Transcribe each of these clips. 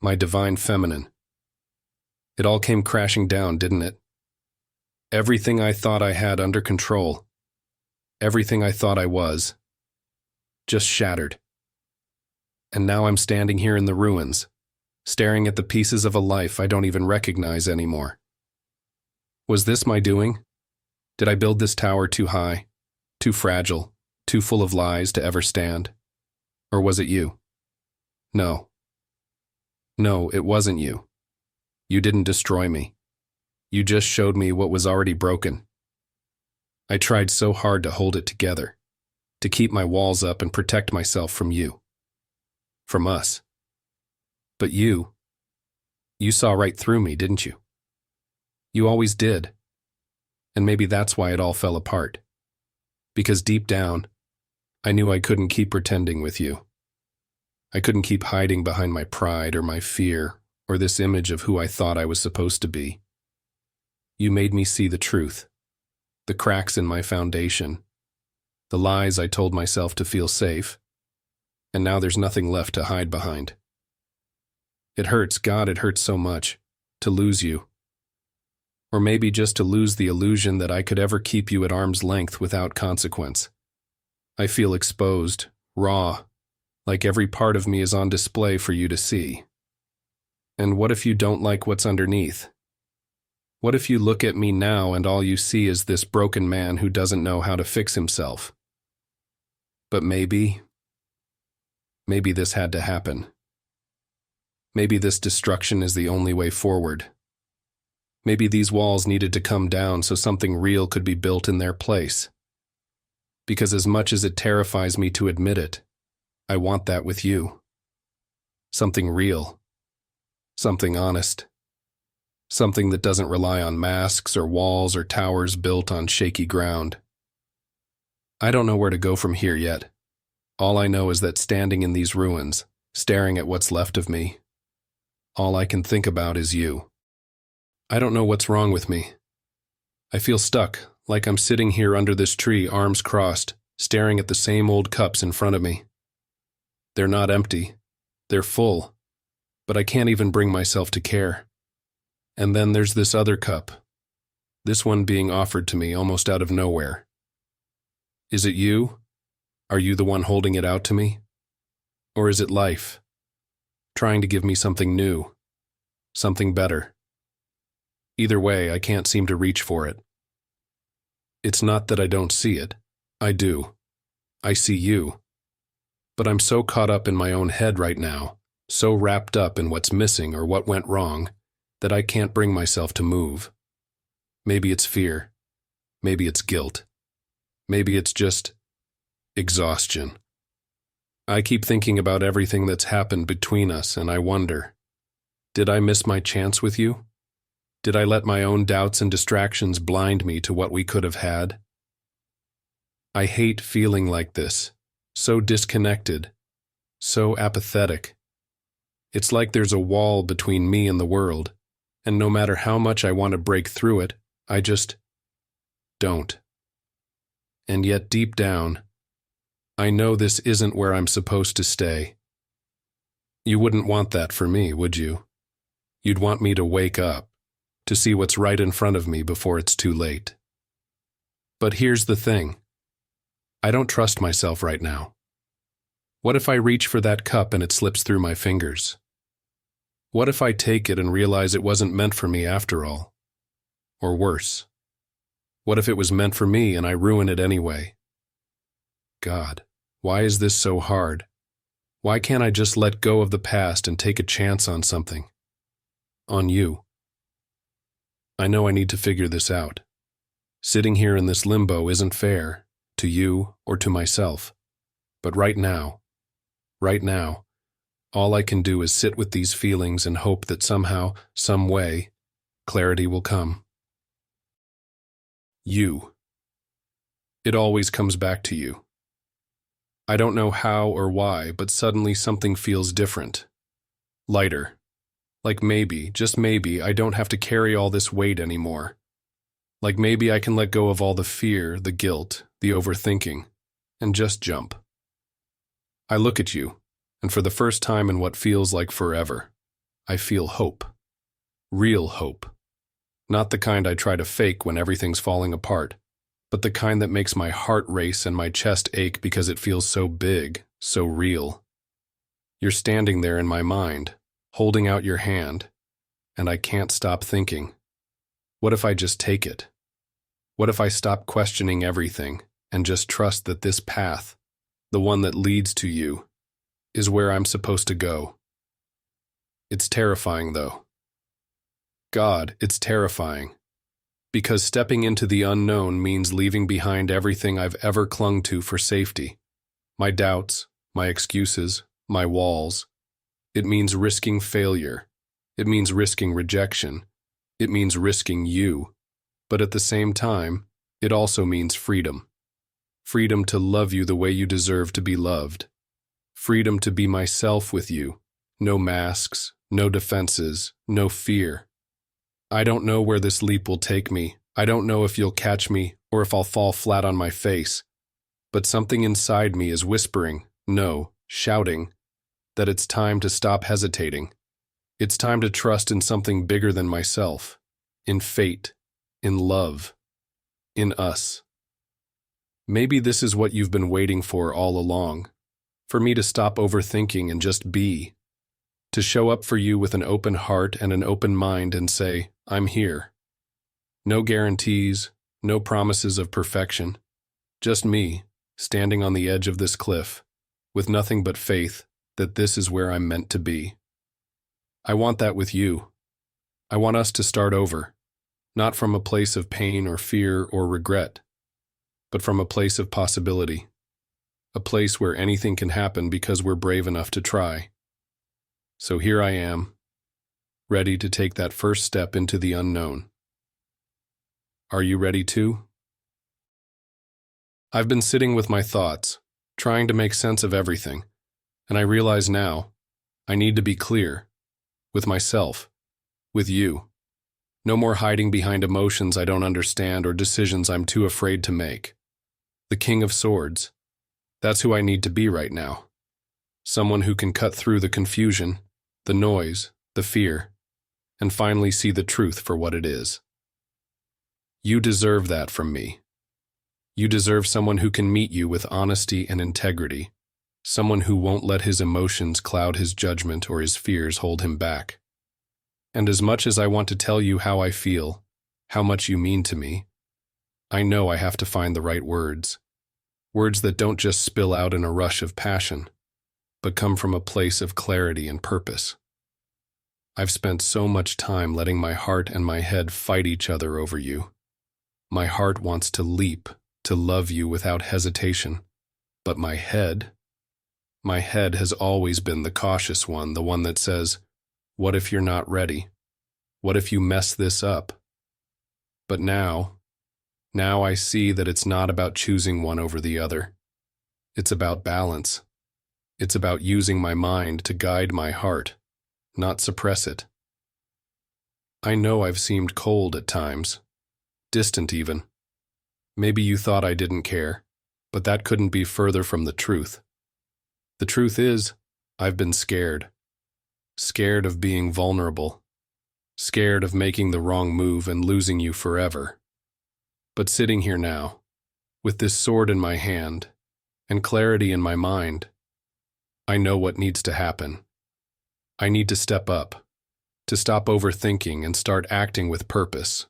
my divine feminine. It all came crashing down, didn't it? Everything I thought I had under control, everything I thought I was, just shattered. And now I'm standing here in the ruins, staring at the pieces of a life I don't even recognize anymore. Was this my doing? Did I build this tower too high, too fragile, too full of lies to ever stand? Or was it you? No. No, it wasn't you. You didn't destroy me. You just showed me what was already broken. I tried so hard to hold it together, to keep my walls up and protect myself from you. From us. But you saw right through me, didn't you? You always did. And maybe that's why it all fell apart. Because deep down, I knew I couldn't keep pretending with you. I couldn't keep hiding behind my pride or my fear or this image of who I thought I was supposed to be. You made me see the truth, the cracks in my foundation, the lies I told myself to feel safe, and now there's nothing left to hide behind. It hurts, God, it hurts so much, to lose you. Or maybe just to lose the illusion that I could ever keep you at arm's length without consequence. I feel exposed, raw, like every part of me is on display for you to see. And what if you don't like what's underneath? What if you look at me now and all you see is this broken man who doesn't know how to fix himself? But maybe this had to happen. Maybe this destruction is the only way forward. Maybe these walls needed to come down so something real could be built in their place. Because as much as it terrifies me to admit it, I want that with you. Something real. Something honest. Something that doesn't rely on masks or walls or towers built on shaky ground. I don't know where to go from here yet. All I know is that standing in these ruins, staring at what's left of me, all I can think about is you. I don't know what's wrong with me. I feel stuck, like I'm sitting here under this tree, arms crossed, staring at the same old cups in front of me. They're not empty. They're full. But I can't even bring myself to care. And then there's this other cup. This one being offered to me almost out of nowhere. Is it you? Are you the one holding it out to me? Or is it life? Trying to give me something new. Something better. Either way, I can't seem to reach for it. It's not that I don't see it. I do. I see you. But I'm so caught up in my own head right now, so wrapped up in what's missing or what went wrong, that I can't bring myself to move. Maybe it's fear. Maybe it's guilt. Maybe it's just exhaustion. I keep thinking about everything that's happened between us, and I wonder, did I miss my chance with you? Did I let my own doubts and distractions blind me to what we could have had? I hate feeling like this, so disconnected, so apathetic. It's like there's a wall between me and the world, and no matter how much I want to break through it, I just don't. And yet deep down, I know this isn't where I'm supposed to stay. You wouldn't want that for me, would you? You'd want me to wake up, to see what's right in front of me before it's too late. But here's the thing. I don't trust myself right now. What if I reach for that cup and it slips through my fingers? What if I take it and realize it wasn't meant for me after all? Or worse, what if it was meant for me and I ruin it anyway? God, why is this so hard? Why can't I just let go of the past and take a chance on something? On you. I know I need to figure this out. Sitting here in this limbo isn't fair, to you or to myself. But right now, all I can do is sit with these feelings and hope that somehow, some way, clarity will come. You. It always comes back to you. I don't know how or why, but suddenly something feels different. Lighter. Like maybe, just maybe, I don't have to carry all this weight anymore. Like maybe I can let go of all the fear, the guilt, the overthinking, and just jump. I look at you, and for the first time in what feels like forever, I feel hope. Real hope. Not the kind I try to fake when everything's falling apart, but the kind that makes my heart race and my chest ache because it feels so big, so real. You're standing there in my mind, holding out your hand, and I can't stop thinking, what if I just take it? What if I stop questioning everything and just trust that this path, the one that leads to you, is where I'm supposed to go? It's terrifying, though. God, it's terrifying. Because stepping into the unknown means leaving behind everything I've ever clung to for safety. My doubts, my excuses, my walls. It means risking failure. It means risking rejection. It means risking you. But at the same time, it also means freedom. Freedom to love you the way you deserve to be loved. Freedom to be myself with you. No masks, no defenses, no fear. I don't know where this leap will take me. I don't know if you'll catch me or if I'll fall flat on my face. But something inside me is whispering, no, shouting, that it's time to stop hesitating. It's time to trust in something bigger than myself, in fate, in love, in us. Maybe this is what you've been waiting for all along, for me to stop overthinking and just be, to show up for you with an open heart and an open mind and say, I'm here. No guarantees, no promises of perfection, just me, standing on the edge of this cliff, with nothing but faith that this is where I'm meant to be. I want that with you. I want us to start over, not from a place of pain or fear or regret, but from a place of possibility, a place where anything can happen because we're brave enough to try. So here I am, ready to take that first step into the unknown. Are you ready too? I've been sitting with my thoughts, trying to make sense of everything, and I realize now, I need to be clear, with myself, with you. No more hiding behind emotions I don't understand or decisions I'm too afraid to make. The King of Swords, that's who I need to be right now. Someone who can cut through the confusion, the noise, the fear, and finally see the truth for what it is. You deserve that from me. You deserve someone who can meet you with honesty and integrity, someone who won't let his emotions cloud his judgment or his fears hold him back. And as much as I want to tell you how I feel, how much you mean to me, I know I have to find the right words. Words that don't just spill out in a rush of passion, but come from a place of clarity and purpose. I've spent so much time letting my heart and my head fight each other over you. My heart wants to leap, to love you without hesitation, but my head has always been the cautious one, the one that says, what if you're not ready? What if you mess this up? But now I see that it's not about choosing one over the other. It's about balance. It's about using my mind to guide my heart, not suppress it. I know I've seemed cold at times, distant even. Maybe you thought I didn't care, but that couldn't be further from the truth. The truth is, I've been scared. Scared of being vulnerable. Scared of making the wrong move and losing you forever. But sitting here now, with this sword in my hand and clarity in my mind, I know what needs to happen. I need to step up, to stop overthinking and start acting with purpose,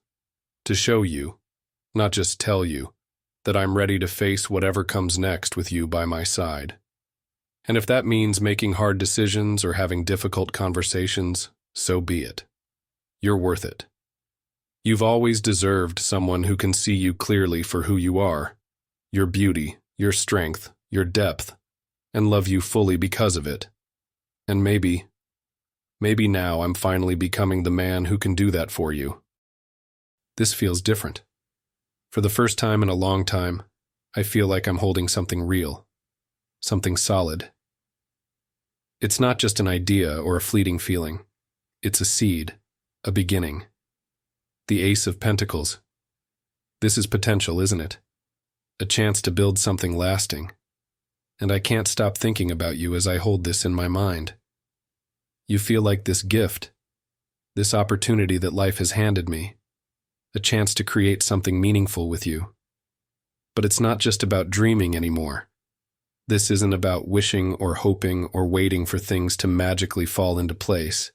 to show you, not just tell you, that I'm ready to face whatever comes next with you by my side. And if that means making hard decisions or having difficult conversations, so be it. You're worth it. You've always deserved someone who can see you clearly for who you are, your beauty, your strength, your depth, and love you fully because of it. And maybe now I'm finally becoming the man who can do that for you. This feels different. For the first time in a long time, I feel like I'm holding something real, something solid. It's not just an idea or a fleeting feeling. It's a seed, a beginning. The Ace of Pentacles. This is potential, isn't it? A chance to build something lasting. And I can't stop thinking about you as I hold this in my mind. You feel like this gift, this opportunity that life has handed me, a chance to create something meaningful with you. But it's not just about dreaming anymore. This isn't about wishing or hoping or waiting for things to magically fall into place.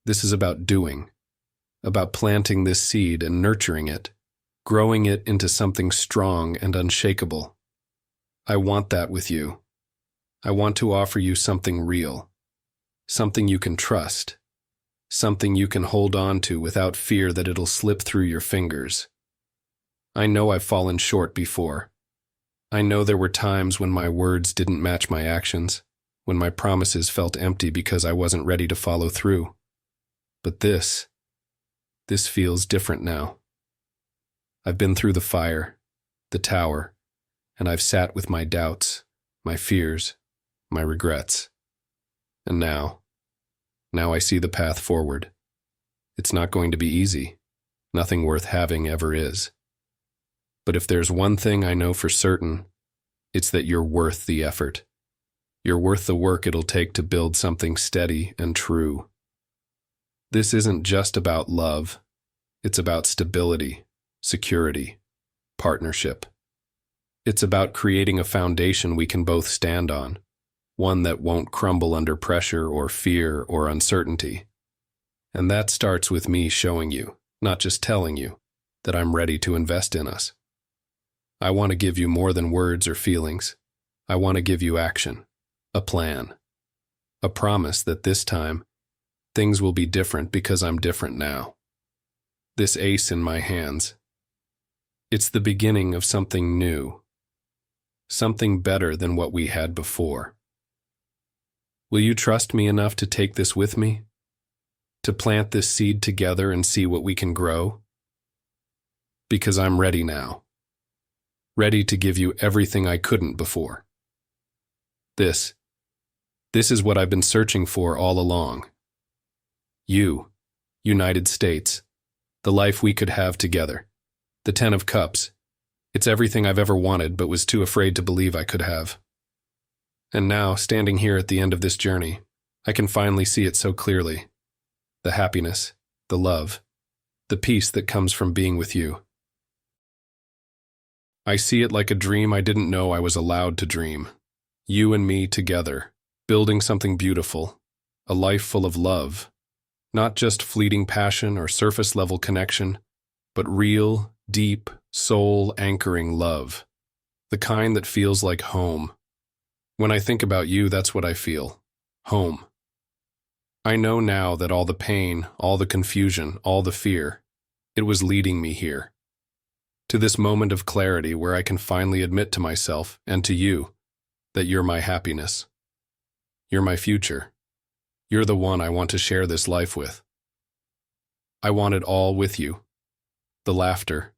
This is about doing, about planting this seed and nurturing it, growing it into something strong and unshakable. I want that with you. I want to offer you something real, something you can trust, something you can hold on to without fear that it'll slip through your fingers. I know I've fallen short before. I know there were times when my words didn't match my actions, when my promises felt empty because I wasn't ready to follow through. But this feels different now. I've been through the fire, the tower, and I've sat with my doubts, my fears, my regrets. And now I see the path forward. It's not going to be easy. Nothing worth having ever is. But if there's one thing I know for certain, it's that you're worth the effort. You're worth the work it'll take to build something steady and true. This isn't just about love. It's about stability, security, partnership. It's about creating a foundation we can both stand on, one that won't crumble under pressure or fear or uncertainty. And that starts with me showing you, not just telling you, that I'm ready to invest in us. I want to give you more than words or feelings. I want to give you action, a plan, a promise that this time, things will be different because I'm different now. This ace in my hands, it's the beginning of something new, something better than what we had before. Will you trust me enough to take this with me? To plant this seed together and see what we can grow? Because I'm ready now. Ready to give you everything I couldn't before. This is what I've been searching for all along. You, United States, the life we could have together. The 10 of Cups. It's everything I've ever wanted but was too afraid to believe I could have. And now, standing here at the end of this journey, I can finally see it so clearly. The happiness, the love, the peace that comes from being with you. I see it like a dream I didn't know I was allowed to dream. You and me together, building something beautiful, a life full of love. Not just fleeting passion or surface-level connection, but real, deep, soul-anchoring love. The kind that feels like home. When I think about you, that's what I feel. Home. I know now that all the pain, all the confusion, all the fear, it was leading me here. To this moment of clarity where I can finally admit to myself and to you that you're my happiness. You're my future. You're the one I want to share this life with. I want it all with you. The laughter,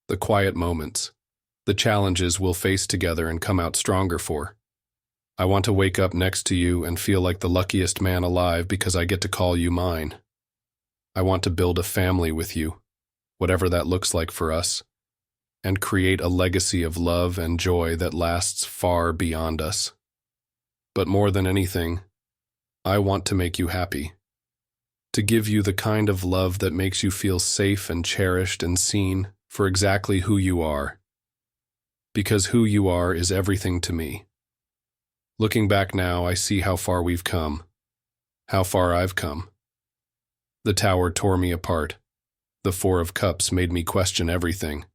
the quiet moments, the challenges we'll face together and come out stronger for. I want to wake up next to you and feel like the luckiest man alive because I get to call you mine. I want to build a family with you, whatever that looks like for us, and create a legacy of love and joy that lasts far beyond us. But more than anything, I want to make you happy, to give you the kind of love that makes you feel safe and cherished and seen for exactly who you are. Because who you are is everything to me. Looking back now, I see how far we've come, how far I've come. The tower tore me apart. The 4 of Cups made me question everything.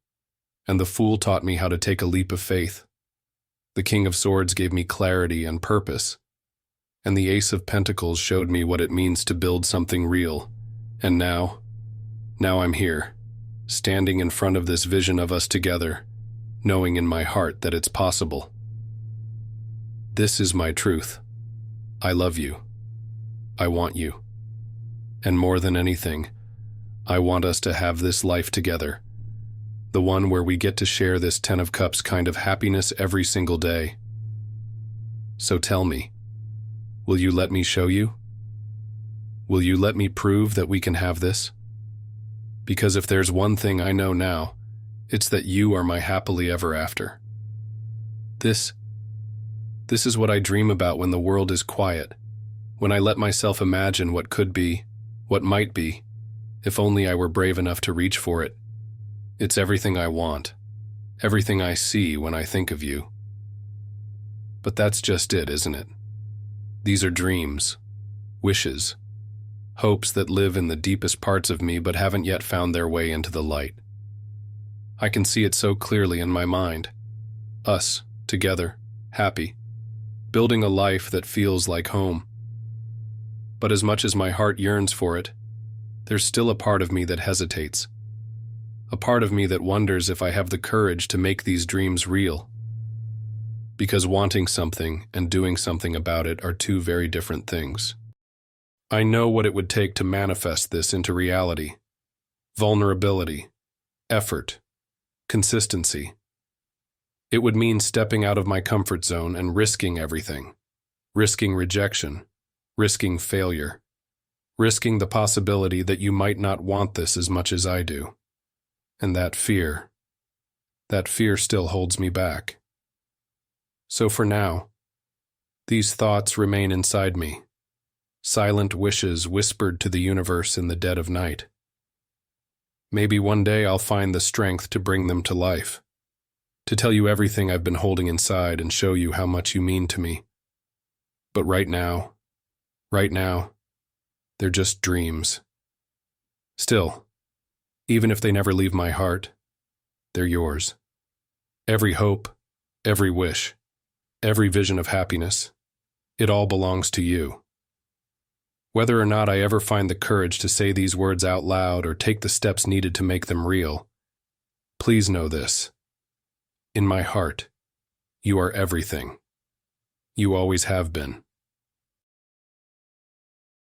And the Fool taught me how to take a leap of faith. The King of Swords gave me clarity and purpose. And the Ace of Pentacles showed me what it means to build something real. And now I'm here, standing in front of this vision of us together, knowing in my heart that it's possible. This is my truth. I love you. I want you. And more than anything, I want us to have this life together. The one where we get to share this 10 of Cups kind of happiness every single day. So tell me, will you let me show you? Will you let me prove that we can have this? Because if there's one thing I know now, it's that you are my happily ever after. This is what I dream about when the world is quiet, when I let myself imagine what could be, what might be, if only I were brave enough to reach for it. It's everything I want, everything I see when I think of you. But that's just it, isn't it? These are dreams, wishes, hopes that live in the deepest parts of me but haven't yet found their way into the light. I can see it so clearly in my mind. Us, together, happy, building a life that feels like home. But as much as my heart yearns for it, there's still a part of me that hesitates. A part of me that wonders if I have the courage to make these dreams real. Because wanting something and doing something about it are two very different things. I know what it would take to manifest this into reality. Vulnerability, effort, consistency. It would mean stepping out of my comfort zone and risking everything. Risking rejection, risking failure, risking the possibility that you might not want this as much as I do. And that fear still holds me back. So for now, these thoughts remain inside me, silent wishes whispered to the universe in the dead of night. Maybe one day I'll find the strength to bring them to life, to tell you everything I've been holding inside and show you how much you mean to me. But right now, they're just dreams. Still, even if they never leave my heart, they're yours. Every hope, every wish, every vision of happiness, it all belongs to you. Whether or not I ever find the courage to say these words out loud or take the steps needed to make them real, please know this. In my heart, you are everything. You always have been.